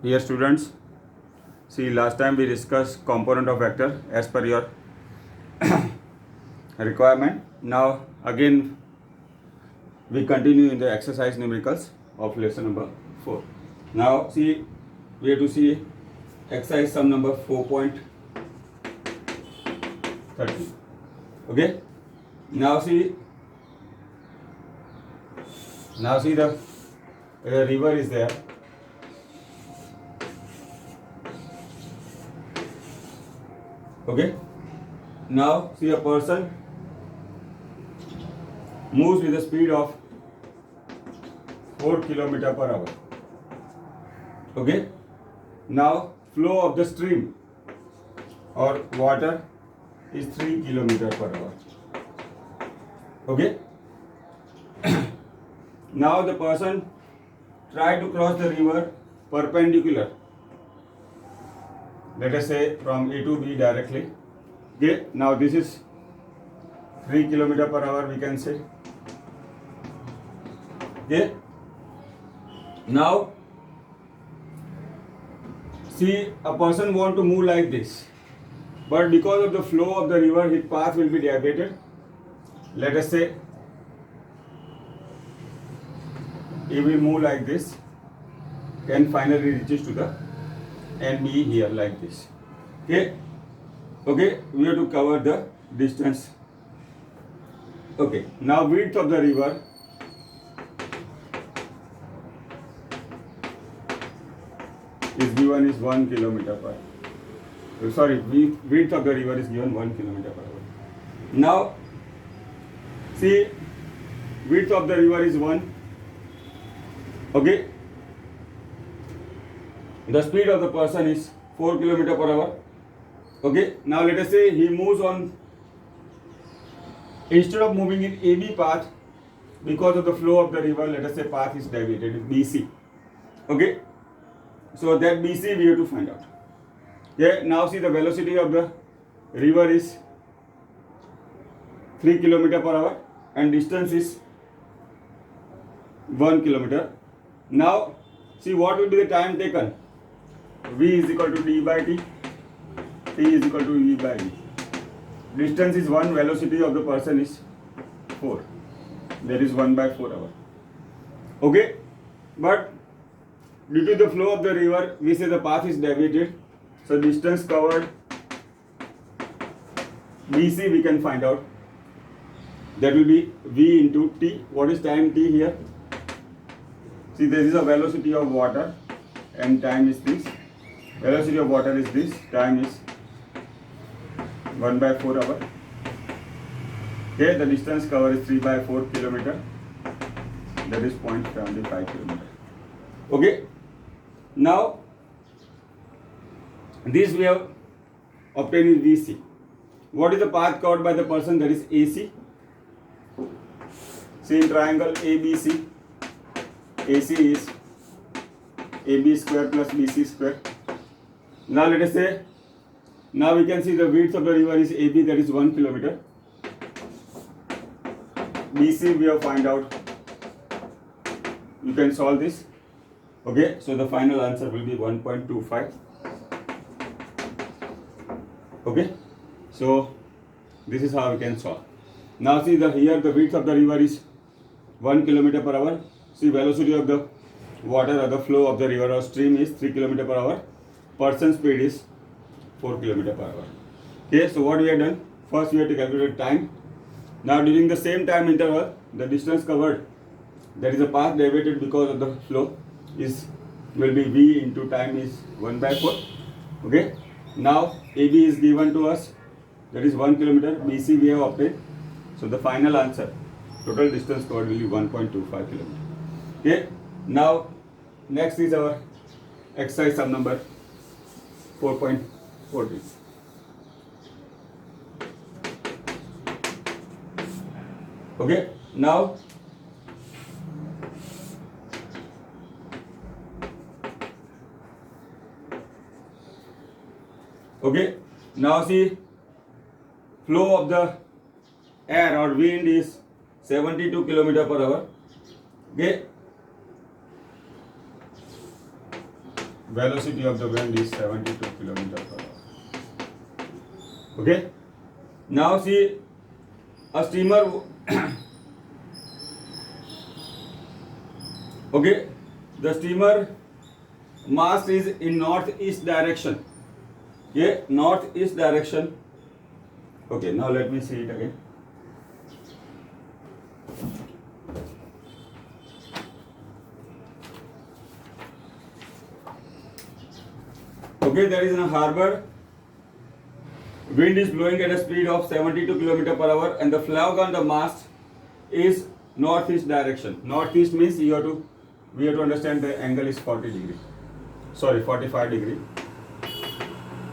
Dear students, see last time we discussed component of vector as per your requirement. Now again we continue in the exercise numericals of lesson number 4. Now see, we have to see exercise sum number 4.30. Okay. Now see the river is there. Okay. Now see, a person moves with the speed of 4 km per hour. Okay. Now flow of the stream or water is 3 km per hour. Okay. Now the person try to cross the river perpendicular. Let us say from A to B directly. Okay. Now this is 3 km per hour, we can say. Okay. Now see, a person want to move like this, but because of the flow of the river, his path will be deviated. Let us say he will move like this and finally reaches to the end B here like this. Okay. Okay, we have to cover the distance. Okay, now width of the river is given is 1 km per hour. Sorry, width of the river is given 1 km per hour. Now see, width of the river is 1. Okay. The speed of the person is 4 km per hour. Okay. Now let us say he moves on, instead of moving in AB path, because of the flow of the river, let us say path is deviated, BC. Okay. So that BC we have to find out. Yeah. Now see, the velocity of the river is 3 km per hour and distance is 1 km. Now see, what will be the time taken? V is equal to d by t, t is equal to e by v. Distance is 1, velocity of the person is 4. That is 1 by 4 hour. Okay. But due to the flow of the river, we say the path is deviated. So distance covered BC we can find out. That will be V into t. What is time t here? See, there is a velocity of water and time is this. Velocity of water is this, time is 1 by 4 hour. Okay, the distance covered is 3 by 4 km. That is 0.75 km. Okay. Now, this we have obtained is VC. What is the path covered by the person? That is AC. See, in triangle ABC, AC is AB square plus BC square. Now let us say, now we can see the width of the river is AB, that is 1 km. BC we have find out. You can solve this. Okay, so the final answer will be 1.25. Okay, so this is how we can solve. Now see, here the width of the river is 1 km per hour. See, velocity of the water or the flow of the river or stream is 3 km per hour. Person speed is 4 km per hour. Okay, so what we have done? First we have to calculate time. Now during the same time interval, the distance covered, that is the path deviated because of the flow, will be V into time is 1 by 4. Okay. Now AB is given to us, that is 1 km. BC we have obtained. So the final answer, total distance covered will be 1.25 km. Okay. Now next is our exercise sum number 4.40. Okay. Now see, flow of the air or wind is 72 km per hour. Okay. velocity of the wind is 72 kilometer per hour. Okay. Now see a steamer. Okay, the steamer mast is in northeast direction. Yeah, northeast direction. Okay, now let me see it again. Okay, there is a harbor. Wind is blowing at a speed of 72 km per hour, and the flag on the mast is northeast direction. Northeast means we have to understand the angle is 40 degree. Sorry, 45 degree.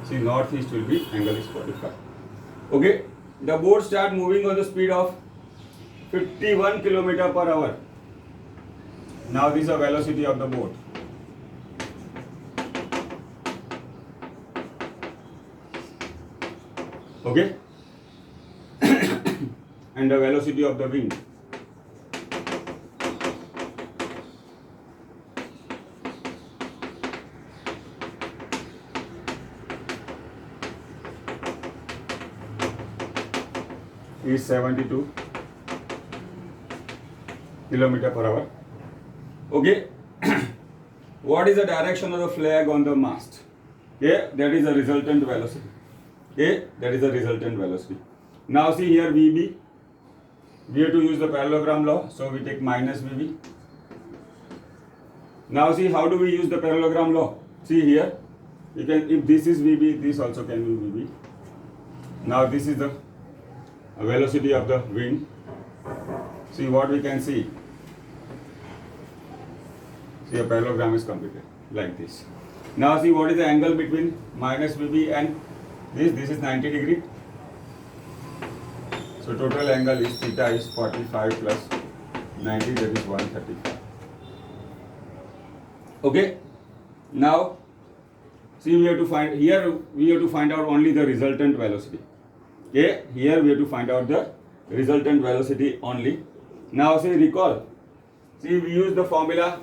See, northeast will be angle is 45. Okay, the boat start moving on the speed of 51 km per hour. Now this is the velocity of the boat. Okay, and the velocity of the wind. Is 72 km per hour. Okay, what is the direction of the flag on the mast? Okay, that is the resultant velocity. Okay, that is the resultant velocity. Now see here VB. We have to use the parallelogram law, so we take minus VB. Now see how do we use the parallelogram law? See here, you can, if this is VB, this also can be VB. Now this is the velocity of the wind. See what we can see. See, a parallelogram is completed like this. Now see what is the angle between minus VB and this. This is 90 degree. So total angle is theta is 45 plus 90, that is 135. Okay. Now see, we have to find here. We have to find out only the resultant velocity. Okay. Here we have to find out the resultant velocity only. Now see, recall. See, we use the formula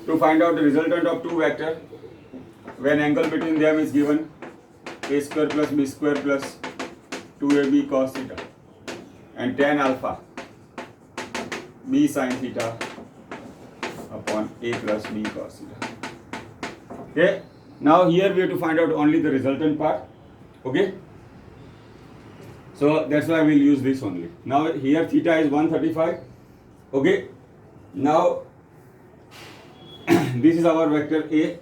to find out the resultant of two vectors when angle between them is given a square plus b square plus 2ab cos theta and tan alpha b sin theta upon a plus b cos theta. Okay. Now here we have to find out only the resultant part. Okay. So that's why we'll use this only. Now here theta is 135. Okay. Now this is our vector A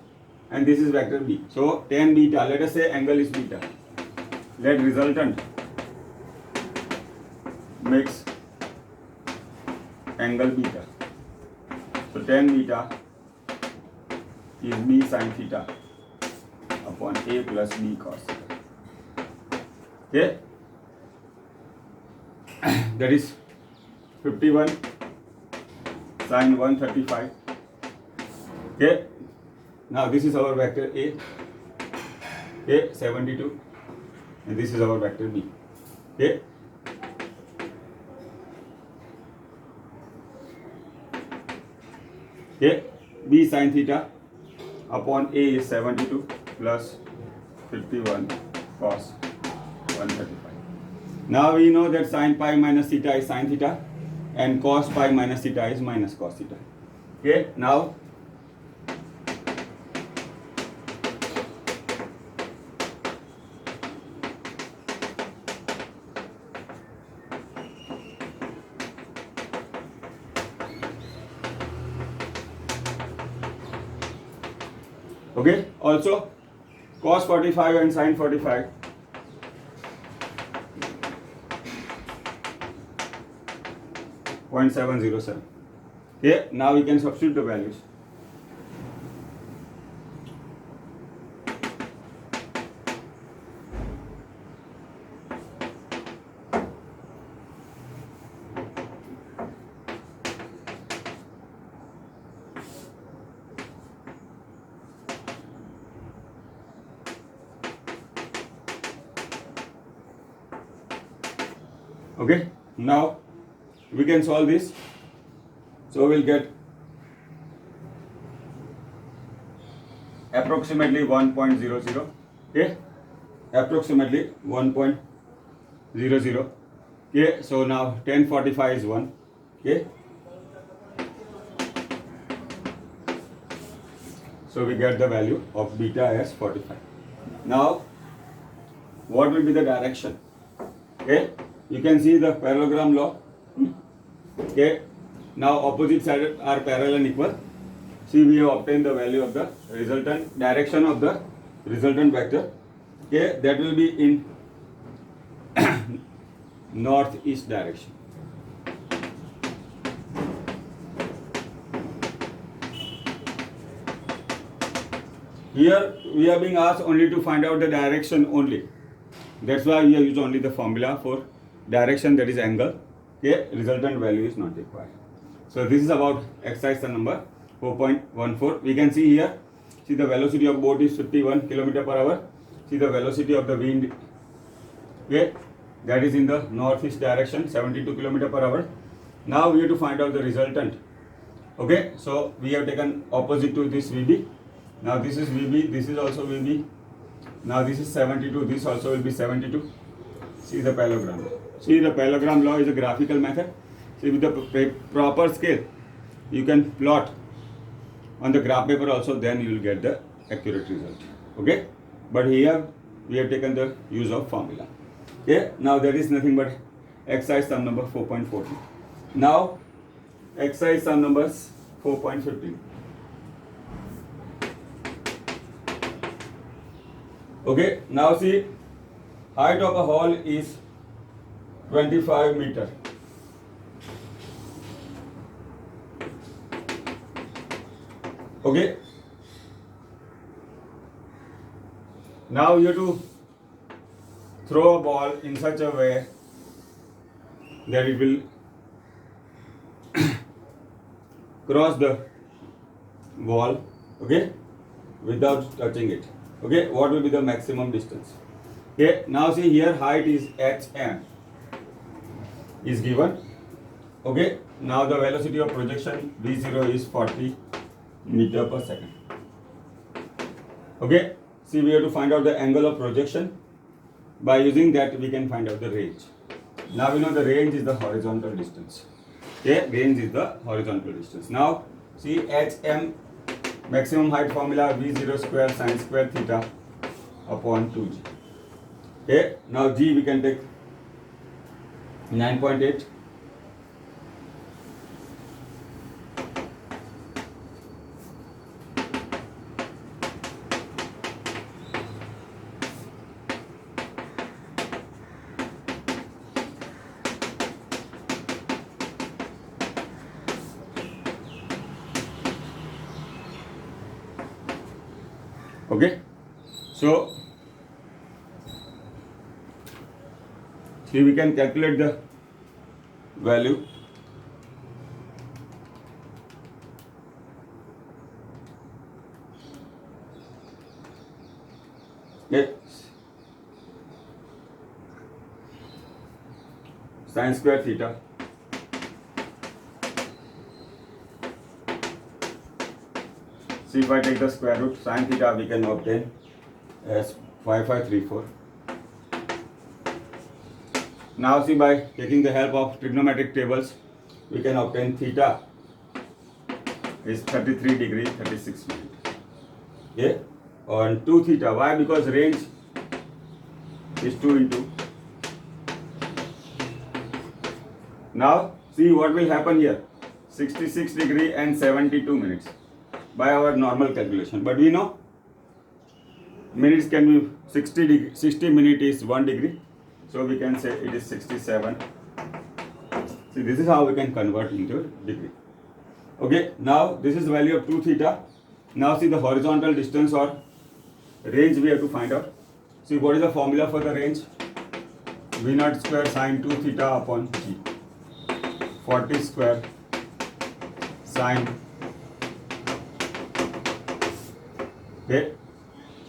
and this is vector B. So tan beta, let us say angle is beta. Let resultant makes angle beta. So tan beta is b sin theta upon a plus b cos theta. Okay. That is 51 sin 135. Okay. Now this is our vector A. Okay, 72. And this is our vector B. Okay. Okay. B sin theta upon A is 72 plus 51 cos 135. Now we know that sin pi minus theta is sin theta and cos pi minus theta is minus cos theta. Okay. Now okay, also cos 45 and sin 45 0.707. Okay, now we can substitute the values. Okay, now we can solve this. So we'll get approximately 1.00. Okay, approximately 1.00. Okay, so now 1045 is 1. Okay, so we get the value of beta as 45. Now what will be the direction? Okay, you can see the parallelogram law. Okay, now opposite sides are parallel and equal. See, we have obtained the value of the resultant direction of the resultant vector. Okay, that will be in northeast direction. Here we are being asked only to find out the direction only. That's why we have used only the formula for direction, that is angle. Okay, resultant value is not required. So this is about exercise number 4.14. We can see here, see the velocity of boat is 51 km per hour. See the velocity of the wind, okay, that is in the northeast direction, 72 km per hour. Now we have to find out the resultant. Okay, so we have taken opposite to this VB. Now this is VB, this is also VB. Now this is 72, this also will be 72. See the parallelogram. See, the parallelogram law is a graphical method. See, with the proper scale, you can plot on the graph paper also, then you will get the accurate result. Okay, but here we have taken the use of formula. Okay, now that is nothing but exercise sum number 4.14. Now exercise sum number 4.15. Okay, now see, height of a hall is 25 meter. Okay, now you have to throw a ball in such a way that it will cross the wall, okay, without touching it. Okay, what will be the maximum distance? Okay, now see here, height is HM is given. Okay, now the velocity of projection V0 is 40 meter per second. Okay, see, we have to find out the angle of projection. By using that, we can find out the range. Now we know the range is the horizontal distance. Okay, range is the horizontal distance. Now see, HM maximum height formula V0 square sin square theta upon 2g. Okay, now g we can take 9.8. Okay, so see, we can calculate the value. Okay, sin square theta see, if I take the square root, sin theta we can obtain as 5534. Now see, by taking the help of trigonometric tables, we can obtain theta is 33 degree 36 minutes. Okay, on 2 theta. Why? Because range is 2 into. Now see what will happen here, 66 degree and 72 minutes by our normal calculation. But we know minutes can be 60 degree, 60 minute is 1 degree. So we can say it is 67. See, this is how we can convert into degree. Okay, now this is the value of 2 theta. Now see the horizontal distance or range we have to find out. See, what is the formula for the range? V0 square sin 2 theta upon g. 40 square sin, okay,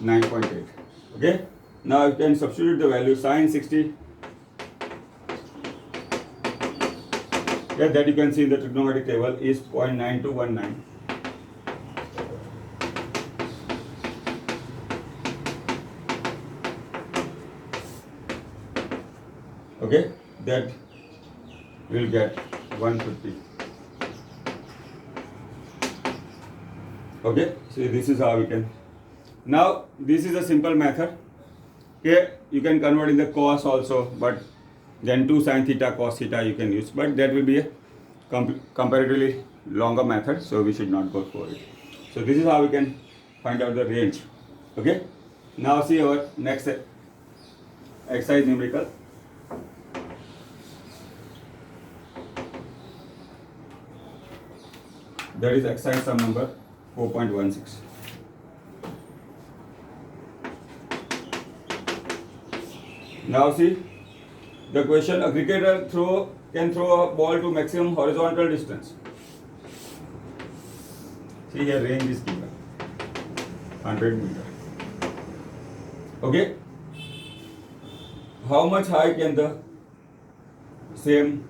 9.8. Okay, now you can substitute the value sin 60. Yeah, that you can see in the trigonometric table is 0.9219. Okay, that will get 150. Okay, so this is how we can. Now this is a simple method. Okay, you can convert in the cos also, but then 2 sin theta cos theta you can use, but that will be a comparatively longer method, so we should not go for it. So this is how we can find out the range. Okay, now see our next exercise numerical. That is exercise sum number 4.16. Now see the question: a cricketer can throw a ball to maximum horizontal distance. See here, range is given 100 meter. Okay, how much high can the same?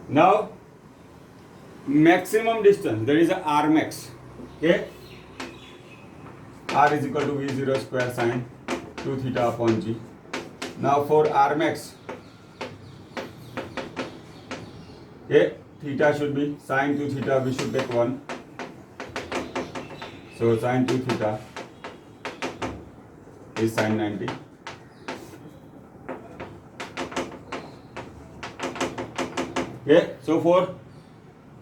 Now maximum distance, there is a R max. Okay, R is equal to V0 square sin 2 theta upon G. Now for R max, okay, theta should be sin 2 theta, we should take 1. So sin 2 theta is sin 90. Okay, so for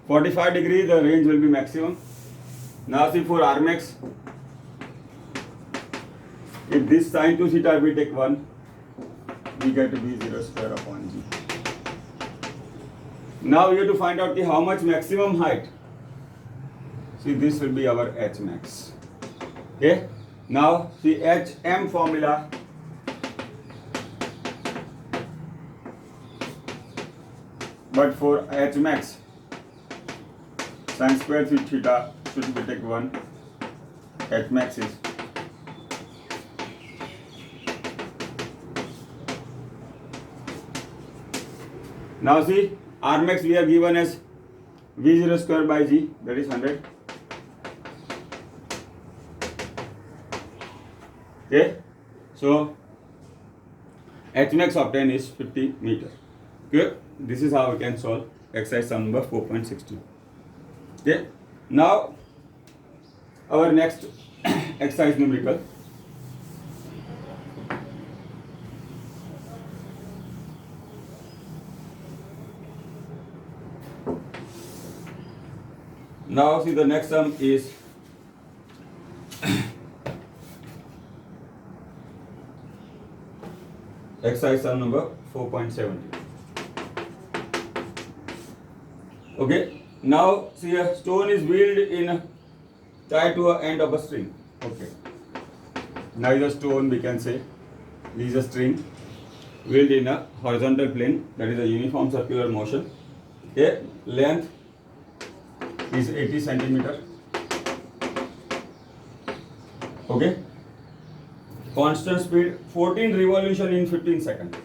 45 degree the range will be maximum. Now see for R max, if this sin 2 theta we take 1, we get V0 square upon G. Now we have to find out how much maximum height. See, this will be our H max. Okay, now see HM formula. But for H max, sin square theta should be take 1. H max is now see R max we are given as V0 square by G, that is 100. Okay, so H max obtained is 50 meter. Okay, this is how we can solve exercise sum number 4.16. Okay, now our next exercise numerical. Now see the next sum is exercise sum number 4.70. Okay, now see a stone is wheeled in tied to an end of a string. Okay, now is a stone, we can say this is a string wheeled in a horizontal plane, that is a uniform circular motion. Okay, length is 80 centimeter. Okay, constant speed 14 revolution in 15 seconds.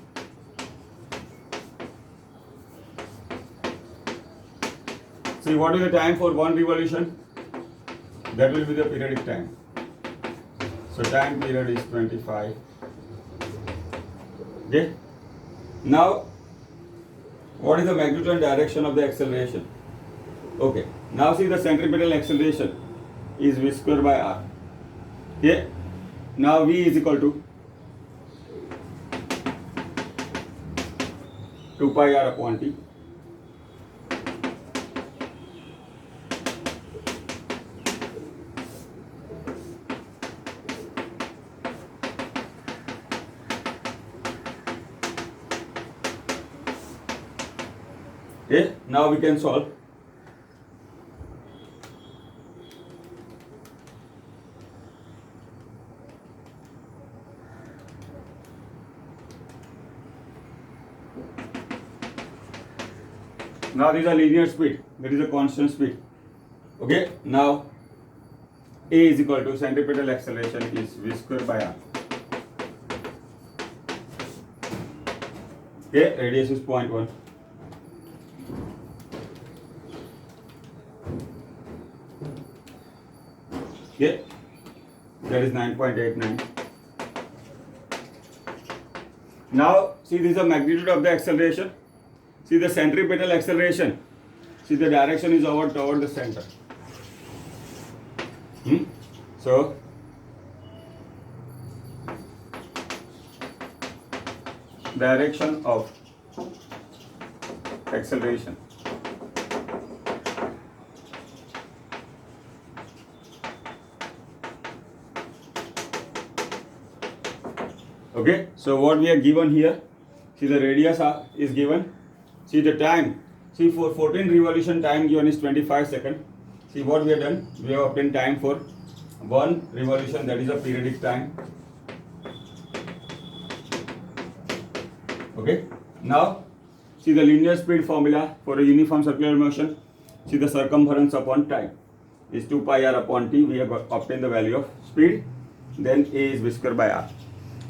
See what is the time for one revolution? That will be the periodic time. So time period is 25. Okay, now what is the magnitude and direction of the acceleration? Okay, now see the centripetal acceleration is V square by R. Okay, now V is equal to 2 pi R upon T. Okay, now we can solve. Now this is a linear speed, that is a constant speed. Okay, now A is equal to centripetal acceleration is V square by R. Okay, radius is 0.1. Okay, that is 9.89. Now see, this is the magnitude of the acceleration. See the centripetal acceleration. See the direction is toward the center. So direction of acceleration. Okay, so what we are given here, see the radius is given, see the time, see for 14 revolution time given is 25 seconds. See what we have done, we have obtained time for one revolution, that is a periodic time. Okay, now see the linear speed formula for a uniform circular motion. See the circumference upon time is 2 pi r upon t. We have obtained the value of speed. Then A is v square by r.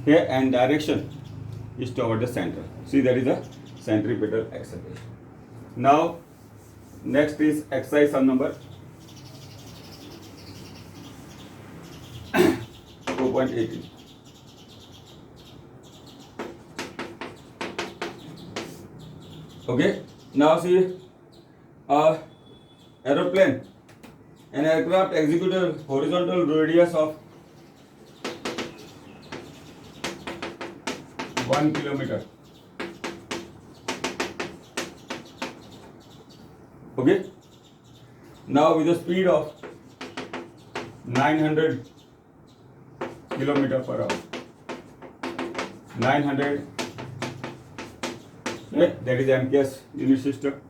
Here and direction is toward the center. See, that is the centripetal acceleration. Now next is exercise sum number 4.18. Okay, now see aeroplane, an aircraft executes a horizontal radius of 1 kilometer. Okay, now with the speed of 900 kilometer per hour. 900, that is MKS unit system.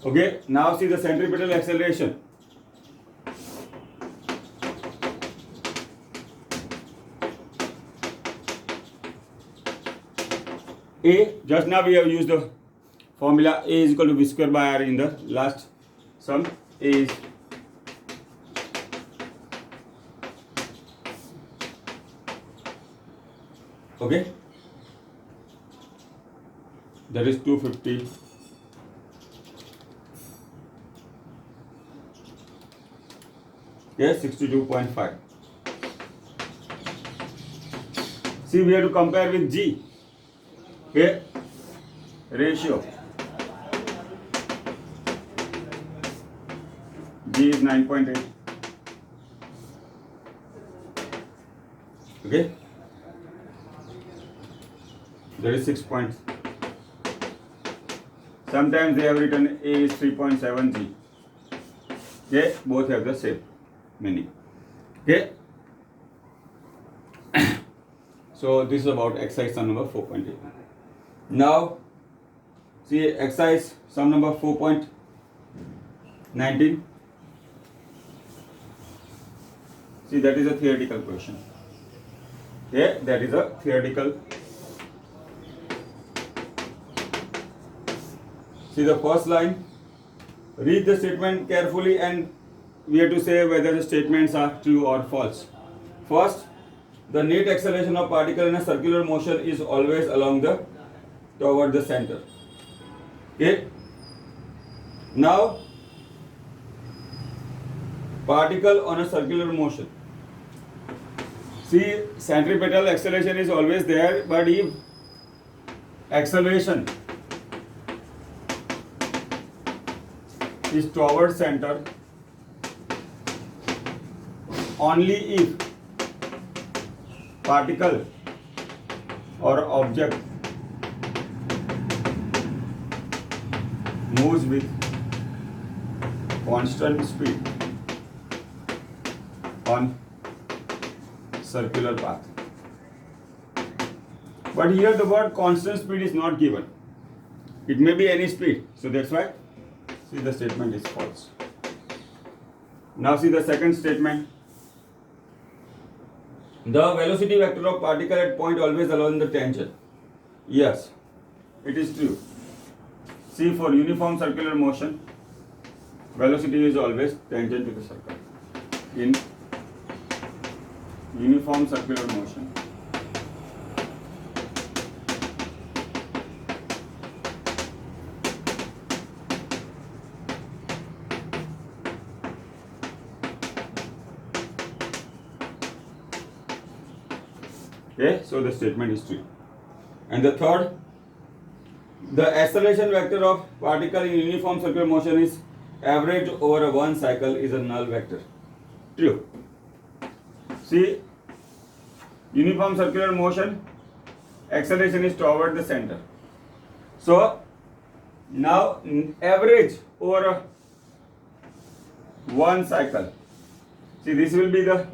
Okay, now see the centripetal acceleration. A, just now we have used the formula A is equal to v square by r in the last sum. A is okay, that is 250. Yes, 62.5. See, we have to compare with G. Here, ratio. G is 9.8. Okay. There is 6 points. Sometimes they have written A is 3.7 G. Okay, both have the same meaning. Okay. So this is about exercise sum number 4.8. Now see exercise sum number 4.19. See, that is a theoretical question. Okay, that is a theoretical. See the first line. Read the statement carefully and we have to say whether the statements are true or false. First, the net acceleration of particle in a circular motion is always toward the center. Okay. Now, particle on a circular motion. See, centripetal acceleration is always there, but if acceleration is toward center, only if particle or object moves with constant speed on circular path. But here the word constant speed is not given. It may be any speed. So that's why, see, the statement is false. Now see the second statement. The velocity vector of particle at point always along the tangent. Yes, it is true. See, for uniform circular motion, velocity is always tangent to the circle. In uniform circular motion, Okay, so the statement is true. And the third, the acceleration vector of particle in uniform circular motion is average over one cycle is a null vector. True. See, uniform circular motion, acceleration is toward the center. So now average over one cycle. See, this will be the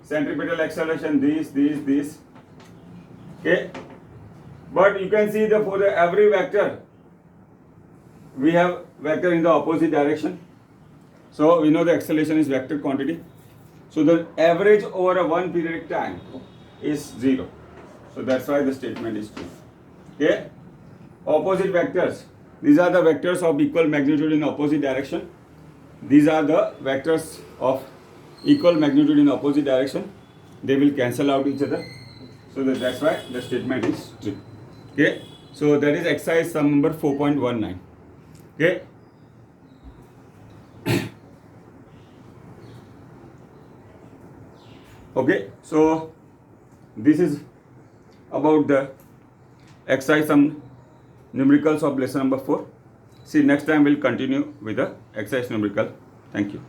centripetal acceleration, this. Okay. But you can see for the every vector, we have vector in the opposite direction. So we know the acceleration is vector quantity. So the average over a one periodic time is 0. So that's why the statement is true. Okay. Opposite vectors. These are the vectors of equal magnitude in opposite direction. These are the vectors of equal magnitude in opposite direction. They will cancel out each other. So that's why the statement is true. Okay. So that is exercise sum number 4.19. Okay. Okay. So this is about the exercise sum numericals of lesson number 4. See, next time we'll continue with the exercise numerical. Thank you.